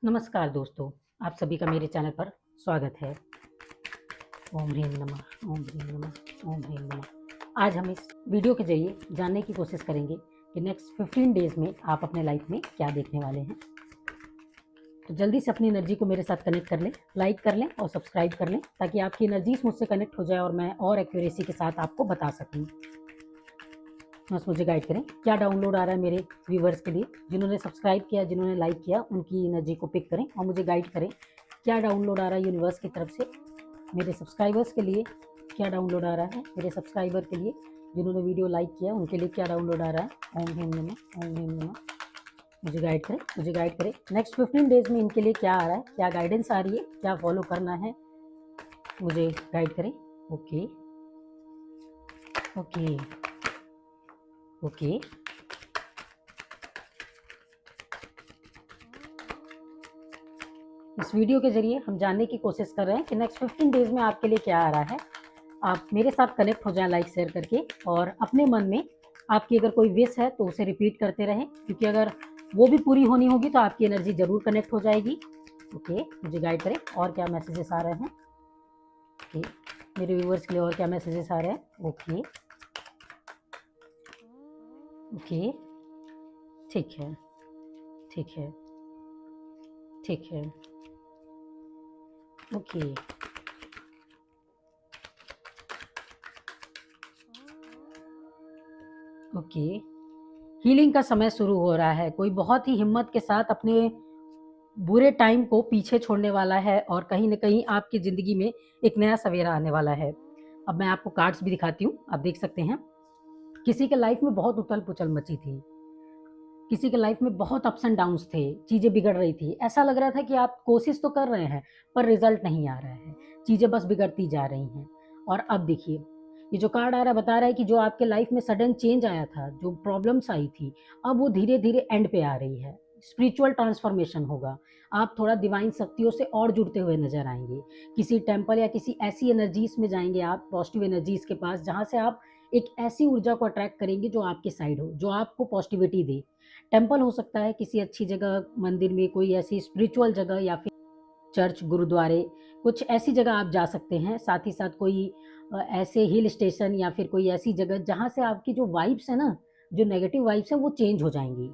नमस्कार दोस्तों, आप सभी का मेरे चैनल पर स्वागत है। ओम ह्रीं नमः, ओम ह्रीं नमः, ओम ह्रीं नमः। आज हम इस वीडियो के ज़रिए जानने की कोशिश करेंगे कि नेक्स्ट 15 डेज़ में आप अपने लाइफ में क्या देखने वाले हैं। तो जल्दी से अपनी एनर्जी को मेरे साथ कनेक्ट कर लें, लाइक कर लें और सब्सक्राइब कर लें ताकि आपकी एनर्जीज मुझसे कनेक्ट हो जाए और मैं और एक्यूरेसी के साथ आपको बता सकूँ। बस मुझे गाइड करें, क्या डाउनलोड आ रहा है मेरे व्यूवर्स के लिए, जिन्होंने सब्सक्राइब किया, जिन्होंने लाइक किया, उनकी एनर्जी को पिक करें और मुझे गाइड करें क्या डाउनलोड आ रहा है यूनिवर्स की तरफ से मेरे सब्सक्राइबर्स के लिए। क्या डाउनलोड आ रहा है मेरे सब्सक्राइबर के लिए, जिन्होंने वीडियो लाइक किया, उनके लिए क्या डाउनलोड आ रहा है। ओम ह्रीं नमः, ओम ह्रीं नमः। मुझे गाइड करें, मुझे गाइड करें। नेक्स्ट 15 डेज़ में इनके लिए क्या आ रहा है, क्या गाइडेंस आ रही है, क्या फॉलो करना है, मुझे गाइड करें। Okay okay okay. इस वीडियो के ज़रिए हम जानने की कोशिश कर रहे हैं कि नेक्स्ट 15 डेज़ में आपके लिए क्या आ रहा है। आप मेरे साथ कनेक्ट हो जाएं लाइक शेयर करके, और अपने मन में आपकी अगर कोई विश है तो उसे रिपीट करते रहें, क्योंकि अगर वो भी पूरी होनी होगी तो आपकी एनर्जी ज़रूर कनेक्ट हो जाएगी। ओके, मुझे गाइड करें और क्या मैसेजेस आ रहे हैं। ओके, मेरे व्यूवर्स के लिए और क्या मैसेजेस आ रहे हैं। ओके ओके, ठीक है ठीक है ठीक है। ओके ओके, हीलिंग का समय शुरू हो रहा है। कोई बहुत ही हिम्मत के साथ अपने बुरे टाइम को पीछे छोड़ने वाला है और कहीं न कहीं आपकी ज़िंदगी में एक नया सवेरा आने वाला है। अब मैं आपको कार्ड्स भी दिखाती हूँ, आप देख सकते हैं। किसी के लाइफ में बहुत उथल-पुथल मची थी। किसी के लाइफ में बहुत अप्स एंड डाउन्स थे, चीज़ें बिगड़ रही थी। ऐसा लग रहा था कि आप कोशिश तो कर रहे हैं, पर रिज़ल्ट नहीं आ रहा है। चीज़ें बस बिगड़ती जा रही हैं। और अब देखिए, ये जो कार्ड आ रहा है बता रहा है कि जो आपके लाइफ में सडन चेंज आया था, जो प्रॉब्लम्स आई थी, अब वो धीरे-धीरे एंड पे आ रही है। स्पिरिचुअल ट्रांसफॉर्मेशन होगा। आप थोड़ा डिवाइन शक्तियों से और जुड़ते हुए नज़र आएँगे। किसी टेम्पल या किसी ऐसी एनर्जीज़ में जाएँगे आप, पॉजिटिव एनर्जीज़ के पास, जहाँ से आप एक ऐसी ऊर्जा को अट्रैक्ट करेंगे जो आपके साइड हो, जो आपको पॉजिटिविटी दे। टेम्पल हो सकता है, किसी अच्छी जगह, मंदिर में, कोई ऐसी स्पिरिचुअल जगह या फिर चर्च, गुरुद्वारे, कुछ ऐसी जगह आप जा सकते हैं। साथ ही साथ कोई ऐसे हिल स्टेशन या फिर कोई ऐसी जगह जहाँ से आपकी जो वाइब्स है ना, जो नेगेटिव वाइब्स हैं वो चेंज हो जाएँगी।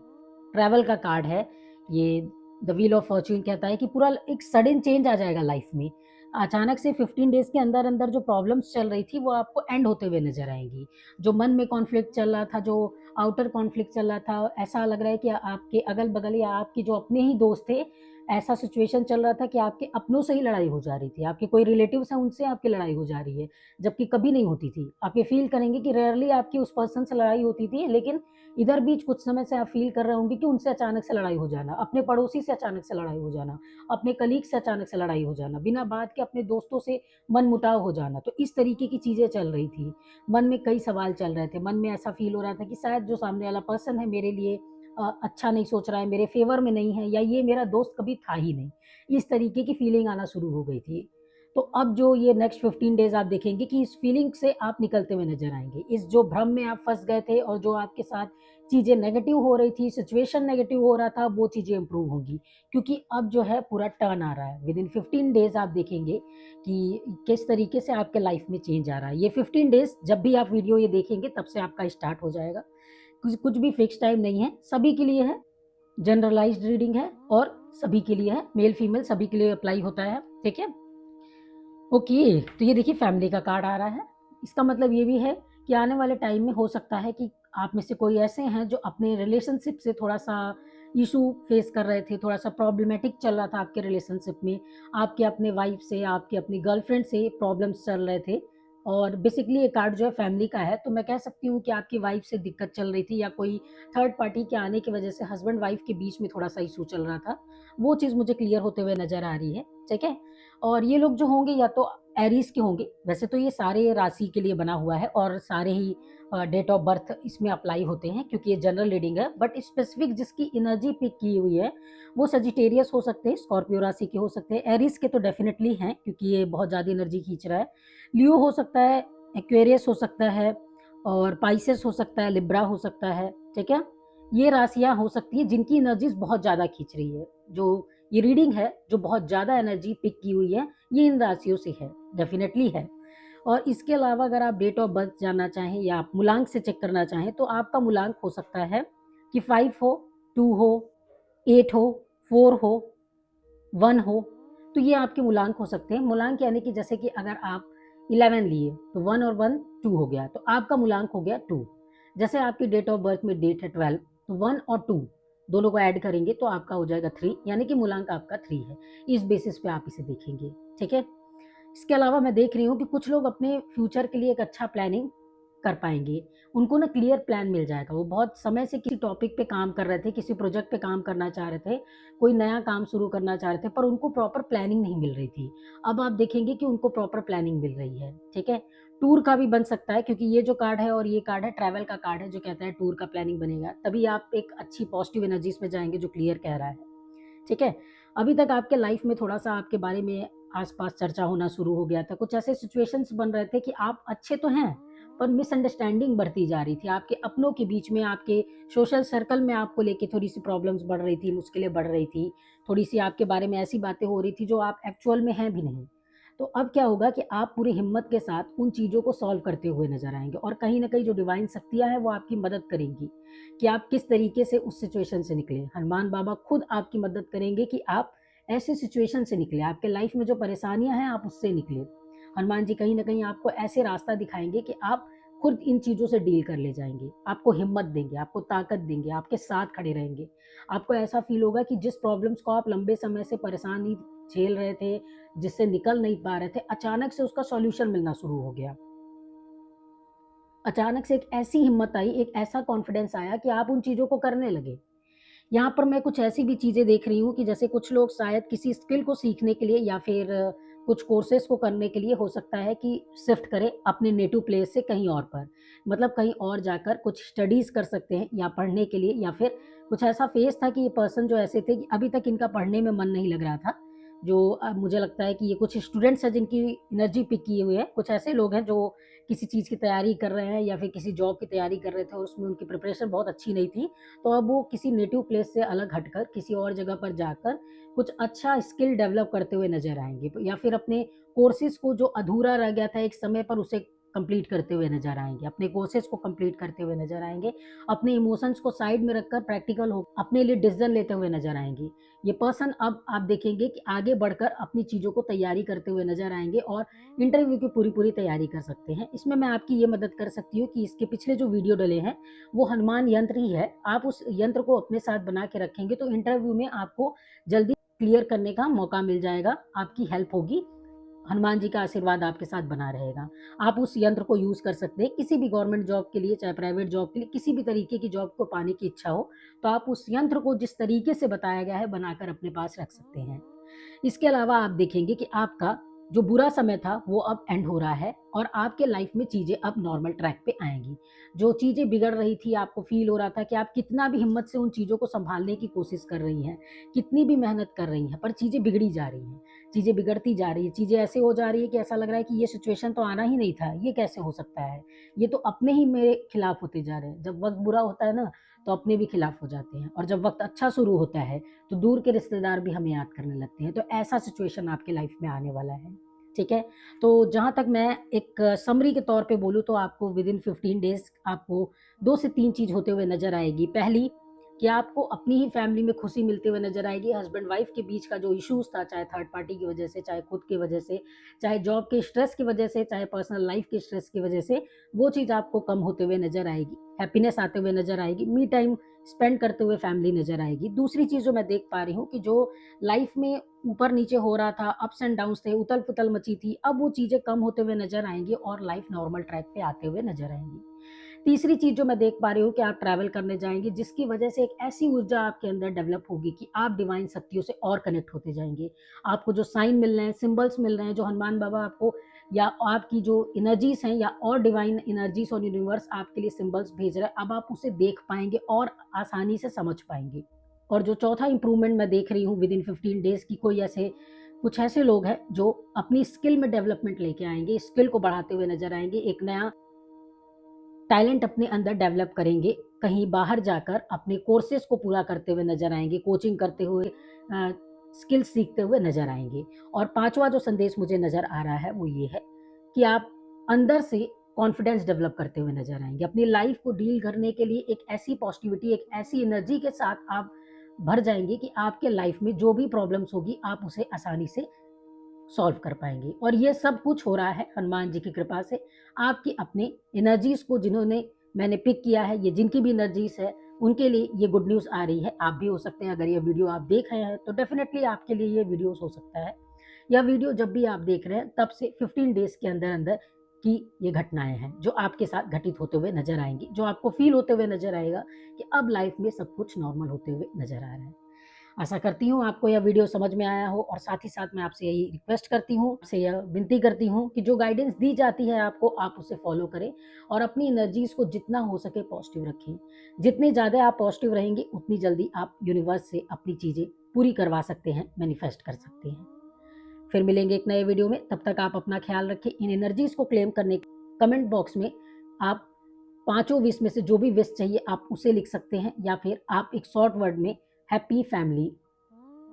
ट्रैवल का कार्ड है ये। द व्हील ऑफ फॉर्च्यून कहता है कि पूरा एक सडन चेंज आ जाएगा लाइफ में। अचानक से 15 डेज़ के अंदर-अंदर जो प्रॉब्लम्स चल रही थी वो आपको एंड होते हुए नज़र आएँगी। जो मन में कॉन्फ्लिक्ट चल रहा था, जो आउटर कॉन्फ्लिक्ट चल रहा था, ऐसा लग रहा है कि आपके अगल-बगल या आपके जो अपने ही दोस्त थे, ऐसा सिचुएशन चल रहा था कि आपके अपनों से ही लड़ाई हो जा रही थी। आपके कोई रिलेटिव्स हैं, उनसे आपकी लड़ाई हो जा रही है, जबकि कभी नहीं होती थी। आप ये फ़ील करेंगे कि रेयरली आपकी उस पर्सन से लड़ाई होती थी, लेकिन इधर बीच कुछ समय से आप फ़ील कर रहे होंगे कि उनसे अचानक से लड़ाई हो जाना, अपने पड़ोसी से अचानक से लड़ाई हो जाना, अपने कलीग से अचानक से लड़ाई हो जाना, बिना बात के अपने दोस्तों से मनमुटाव हो जाना। तो इस तरीके की चीज़ें चल रही थी। मन में कई सवाल चल रहे थे, मन में ऐसा फ़ील हो रहा था कि शायद जो सामने वाला पर्सन है मेरे लिए अच्छा नहीं सोच रहा है, मेरे फ़ेवर में नहीं है, या ये मेरा दोस्त कभी था ही नहीं। इस तरीके की फ़ीलिंग आना शुरू हो गई थी। तो अब जो ये नेक्स्ट 15 डेज़ आप देखेंगे कि इस फ़ीलिंग से आप निकलते हुए नज़र आएँगे। इस जो भ्रम में आप फँस गए थे और जो आपके साथ चीज़ें नेगेटिव हो रही थी, सिचुएशन नेगेटिव हो रहा था, वो चीज़ें इम्प्रूव होंगी। क्योंकि अब जो है पूरा टर्न आ रहा है। विदिन 15 डेज़ आप देखेंगे कि किस तरीके से आपके लाइफ़ में चेंज आ रहा है। ये 15 डेज़ जब भी आप वीडियो ये देखेंगे तब से आपका स्टार्ट हो जाएगा। कुछ कुछ भी फिक्स टाइम नहीं है, सभी के लिए है। जनरलाइज़्ड रीडिंग है और सभी के लिए है, मेल फीमेल सभी के लिए अप्लाई होता है, ठीक है? ओके, तो ये देखिए फैमिली का कार्ड आ रहा है। इसका मतलब ये भी है कि आने वाले टाइम में हो सकता है कि आप में से कोई ऐसे हैं जो अपने रिलेशनशिप से थोड़ा-सा इश्यू फेस कर रहे थे, थोड़ा-सा प्रॉब्लमैटिक चल रहा था आपके रिलेशनशिप में। आपके अपने वाइफ से, आपके अपनी गर्लफ्रेंड से प्रॉब्लम्स चल रहे थे, और बेसिकली ये कार्ड जो है फैमिली का है, तो मैं कह सकती हूँ कि आपकी वाइफ से दिक्कत चल रही थी, या कोई थर्ड पार्टी के आने की वजह से हस्बैंड वाइफ के बीच में थोड़ा-सा इश्यू चल रहा था। वो चीज़ मुझे क्लियर होते हुए नज़र आ रही है, ठीक है? और ये लोग जो होंगे या तो एरीज़ के होंगे, वैसे तो ये सारे राशि के लिए बना हुआ है और सारे ही डेट ऑफ बर्थ इसमें अप्लाई होते हैं, क्योंकि ये जनरल रीडिंग है। बट स्पेसिफिक जिसकी एनर्जी पिक की हुई है, वो सजिटेरियस हो सकते हैं, स्कॉर्पियो राशि के हो सकते हैं, एरीज़ के तो डेफ़िनेटली हैं क्योंकि ये बहुत ज़्यादा एनर्जी खींच रहा है। लियो हो सकता है, एक्वेरियस हो सकता है, और पाइसेस हो सकता है, लिब्रा हो सकता है, ठीक है? ये राशियाँ हो सकती हैं जिनकी एनर्जीज़ बहुत ज़्यादा खींच रही है, जो ये रीडिंग है जो बहुत ज़्यादा एनर्जी पिक की हुई है, ये इन राशियों से है, डेफिनेटली है। और इसके अलावा अगर आप डेट ऑफ बर्थ जानना चाहें या आप मूलांक से चेक करना चाहें तो आपका मूलांक हो सकता है कि 5 हो, 2 हो, 8 हो, 4 हो, 1 हो, तो ये आपके मूलांक हो सकते हैं। मूलांक यानी कि जैसे कि अगर आप 11 लिए तो 1 और 1 2 हो गया, तो आपका मूलांक हो गया 2। जैसे आपकी डेट ऑफ बर्थ में डेट है 12, तो 1 और 2 दोनों को ऐड करेंगे तो आपका हो जाएगा 3, यानी कि मूलांक आपका 3 है। इस बेसिस पे आप इसे देखेंगे, ठीक है। इसके अलावा मैं देख रही हूँ कि कुछ लोग अपने फ्यूचर के लिए एक अच्छा प्लानिंग कर पाएंगे, उनको ना क्लियर प्लान मिल जाएगा। वो बहुत समय से किसी टॉपिक पे काम कर रहे थे, किसी प्रोजेक्ट पे काम करना चाह रहे थे, कोई नया काम शुरू करना चाह रहे थे, पर उनको प्रॉपर प्लानिंग नहीं मिल रही थी। अब आप देखेंगे कि उनको प्रॉपर प्लानिंग मिल रही है, ठीक है। टूर का भी बन सकता है, क्योंकि ये जो कार्ड है और ये कार्ड है ट्रैवल का कार्ड है, जो कहता है टूर का प्लानिंग बनेगा, तभी आप एक अच्छी पॉजिटिव एनर्जीज में जाएंगे, जो क्लियर कह रहा है, ठीक है। अभी तक आपके लाइफ में थोड़ा सा आपके बारे में आसपास चर्चा होना शुरू हो गया था, कुछ ऐसे सिचुएशंस बन रहे थे कि आप अच्छे तो हैं पर मिसअंडरस्टैंडिंग बढ़ती जा रही थी, आपके अपनों के बीच में, आपके सोशल सर्कल में आपको लेके थोड़ी सी प्रॉब्लम्स बढ़ रही थी, मुश्किलें बढ़ रही थी, थोड़ी सी आपके बारे में ऐसी बातें हो रही थी जो आप एक्चुअल में हैं भी नहीं। तो अब क्या होगा कि आप पूरी हिम्मत के साथ उन चीज़ों को सॉल्व करते हुए नजर आएंगे, और कहीं ना कहीं जो डिवाइन शक्तियां हैं वो आपकी मदद करेंगी कि आप किस तरीके से उस सिचुएशन से निकले। हनुमान बाबा खुद आपकी मदद करेंगे कि आप ऐसे सिचुएशन से निकले, आपके लाइफ में जो परेशानियां हैं आप उससे निकले। हनुमान जी कहीं ना कहीं आपको ऐसे रास्ता दिखाएंगे कि आप खुद इन चीज़ों से डील कर ले जाएंगे, आपको हिम्मत देंगे, आपको ताकत देंगे, आपके साथ खड़े रहेंगे। आपको ऐसा फील होगा कि जिस प्रॉब्लम्स को आप लंबे समय से परेशानी झेल रहे थे, जिससे निकल नहीं पा रहे थे, अचानक से उसका सॉल्यूशन मिलना शुरू हो गया। अचानक से एक ऐसी हिम्मत आई, एक ऐसा कॉन्फिडेंस आया कि आप उन चीज़ों को करने लगे। यहाँ पर मैं कुछ ऐसी भी चीज़ें देख रही हूँ कि जैसे कुछ लोग शायद किसी स्किल को सीखने के लिए या फिर कुछ कोर्सेज़ को करने के लिए हो सकता है कि शिफ्ट करें अपने नेटिव प्लेस से कहीं और पर। मतलब कहीं और जाकर कुछ स्टडीज़ कर सकते हैं या पढ़ने के लिए, या फिर कुछ ऐसा फ़ेज़ था कि ये पर्सन जो ऐसे थे कि अभी तक इनका पढ़ने में मन नहीं लग रहा था। जो मुझे लगता है कि ये कुछ स्टूडेंट्स हैं जिनकी एनर्जी पिक किए हुए हैं। कुछ ऐसे लोग हैं जो किसी चीज़ की तैयारी कर रहे हैं या फिर किसी जॉब की तैयारी कर रहे थे और उसमें उनकी प्रिपरेशन बहुत अच्छी नहीं थी। तो अब वो किसी नेटिव प्लेस से अलग हटकर किसी और जगह पर जाकर कुछ अच्छा स्किल डेवलप करते हुए नज़र आएँगे, या फिर अपने कोर्सेज़ को जो अधूरा रह गया था एक समय पर उसे कंप्लीट करते हुए नज़र आएँगे, अपने कोर्सेज़ को कंप्लीट करते हुए नज़र आएँगे, अपने इमोशंस को साइड में रखकर प्रैक्टिकल हो अपने लिए डिसीज़न लेते हुए नज़र आएँगे। ये पर्सन अब आप देखेंगे कि आगे बढ़कर अपनी चीज़ों को तैयारी करते हुए नज़र आएँगे और इंटरव्यू की पूरी-पूरी तैयारी कर सकते हैं। इसमें मैं आपकी ये मदद कर सकती हूँ कि इसके पिछले जो वीडियो डले हैं वो हनुमान यंत्र ही है। आप उस यंत्र को अपने साथ बना के रखेंगे तो इंटरव्यू में आपको जल्दी क्लियर करने का मौका मिल जाएगा, आपकी हेल्प होगी। हनुमान जी का आशीर्वाद आपके साथ बना रहेगा। आप उस यंत्र को यूज़ कर सकते हैं किसी भी गवर्नमेंट जॉब के लिए, चाहे प्राइवेट जॉब के लिए, किसी भी तरीके की जॉब को पाने की इच्छा हो, तो आप उस यंत्र को जिस तरीके से बताया गया है बनाकर अपने पास रख सकते हैं। इसके अलावा आप देखेंगे कि आपका जो बुरा समय था वो अब एंड हो रहा है और आपके लाइफ में चीज़ें अब नॉर्मल ट्रैक पे आएँगी। जो चीज़ें बिगड़ रही थी, आपको फ़ील हो रहा था कि आप कितना भी हिम्मत से उन चीज़ों को सँभालने की कोशिश कर रही हैं, कितनी भी मेहनत कर रही हैं, पर चीज़ें बिगड़ी जा रही हैं, चीज़ें बिगड़ती जा रही हैं, चीज़ें ऐसे हो जा रही है कि ऐसा लग रहा है कि ये सिचुएशन तो आना ही नहीं था, ये कैसे हो सकता है? ये तो अपने ही मेरे खिलाफ होते जा रहे हैं। जब वक़्त बुरा होता है ना, तो अपने भी खिलाफ हो जाते हैं, और जब वक़्त अच्छा शुरू होता है तो दूर के रिश्तेदार भी हमें याद करने लगते हैं। तो ऐसा सिचुएशन आपकी लाइफ में आने वाला है, ठीक है? तो जहाँ तक मैं एक समरी के तौर पे बोलूँ तो आपको विदिन 15 डेज़ आपको 2 से 3 चीज़ होते हुए नज़र आएगी। पहली, कि आपको अपनी ही फैमिली में खुशी मिलते हुए नज़र आएगी। हस्बैंड वाइफ के बीच का जो इश्यूज़ था, चाहे थर्ड पार्टी की वजह से, चाहे खुद की वजह से, चाहे जॉब के स्ट्रेस की वजह से, चाहे पर्सनल लाइफ के स्ट्रेस की वजह से, वो चीज़ आपको कम होते हुए नज़र आएगी। हैप्पीनेस आते हुए नज़र आएगी। मी टाइम स्पेंड करते हुए फैमिली नज़र आएगी। दूसरी चीज़ जो मैं देख पा रही हूँ कि जो लाइफ में ऊपर-नीचे हो रहा था, अप्स एंड डाउन्स थे, उथल-पुथल मची थी, अब वो चीज़ें कम होते हुए नज़र आएँगी और लाइफ नॉर्मल ट्रैक पे आते हुए नज़र आएँगी। तीसरी चीज़ जो मैं देख पा रही हूँ कि आप ट्रैवल करने जाएँगे, जिसकी वजह से एक ऐसी ऊर्जा आपके अंदर डेवलप होगी कि आप डिवाइन शक्तियों से और कनेक्ट होते जाएँगे। आपको जो साइन मिल रहे हैं, सिंबल्स मिल रहे हैं, जो हनुमान बाबा आपको या आपकी जो एनर्जीज़ हैं, या और डिवाइन एनर्जीज़ और यूनिवर्स आपके लिए सिंबल्स भेज रहा है, अब आप उसे देख पाएँगे और आसानी से समझ पाएँगे। और जो चौथा इम्प्रूवमेंट मैं देख रही हूँ विदिन 15 डेज़ की, कोई ऐसे कुछ ऐसे लोग हैं जो अपनी स्किल में डेवलपमेंट लेके आएँगे, स्किल को बढ़ाते हुए नज़र आएँगे, एक नया टैलेंट अपने अंदर डेवलप करेंगे, कहीं बाहर जाकर अपने कोर्सेज़ को पूरा करते हुए नज़र आएँगे, कोचिंग करते हुए स्किल्स सीखते हुए नज़र आएँगे। और 5वां जो संदेश मुझे नज़र आ रहा है वो ये है कि आप अंदर से कॉन्फिडेंस डेवलप करते हुए नज़र आएँगे। अपनी लाइफ़ को डील करने के लिए एक ऐसी पॉज़िटिविटी, एक ऐसी एनर्जी के साथ आप भर जाएँगे कि आपके लाइफ़ में जो भी प्रॉब्लम्स होगी आप उसे आसानी से सॉल्व कर पाएँगे। और ये सब कुछ हो रहा है हनुमान जी की कृपा से। आपकी अपने एनर्जीज़ को जिन्होंने मैंने पिक किया है, ये जिनकी भी एनर्जीज़ है, उनके लिए ये गुड न्यूज़ आ रही है। आप भी हो सकते हैं, अगर ये वीडियो आप देख रहे हैं तो डेफ़िनेटली आपके लिए ये वीडियोज़ हो सकता है। यह वीडियो जब भी आप देख रहे हैं तब से 15 डेज़ के अंदर-अंदर की ये घटनाएँ हैं, जो आपके साथ घटित होते हुए नज़र आएँगी, जो आपको फ़ील होते हुए नज़र आएगा कि अब लाइफ़ में सब कुछ नॉर्मल होते हुए नज़र आ रहा है। आशा करती हूँ आपको यह वीडियो समझ में आया हो, और साथ ही साथ मैं आपसे यही रिक्वेस्ट करती हूँ, आपसे यह विनती करती हूँ कि जो गाइडेंस दी जाती है आपको, आप उसे फॉलो करें और अपनी एनर्जीज़ को जितना हो सके पॉजिटिव रखें। जितने ज़्यादा आप पॉजिटिव रहेंगे, उतनी जल्दी आप यूनिवर्स से अपनी चीज़ें पूरी करवा सकते हैं, मैनिफेस्ट कर सकते हैं। फिर मिलेंगे एक नए वीडियो में, तब तक आप अपना ख्याल रखें। इन एनर्जीज़ को क्लेम करने कमेंट बॉक्स में आप पाँचों विश में से जो भी विश चाहिए आप उसे लिख सकते हैं, या फिर आप एक शॉर्ट वर्ड में happy family,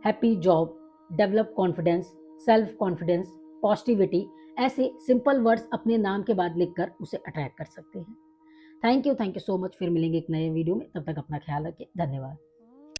happy job, develop confidence, self confidence, positivity, ऐसे सिंपल वर्ड्स अपने नाम के बाद लिखकर उसे अट्रैक्ट कर सकते हैं। Thank you so much. फिर मिलेंगे एक नए वीडियो में, तब तक अपना ख्याल रखें। धन्यवाद।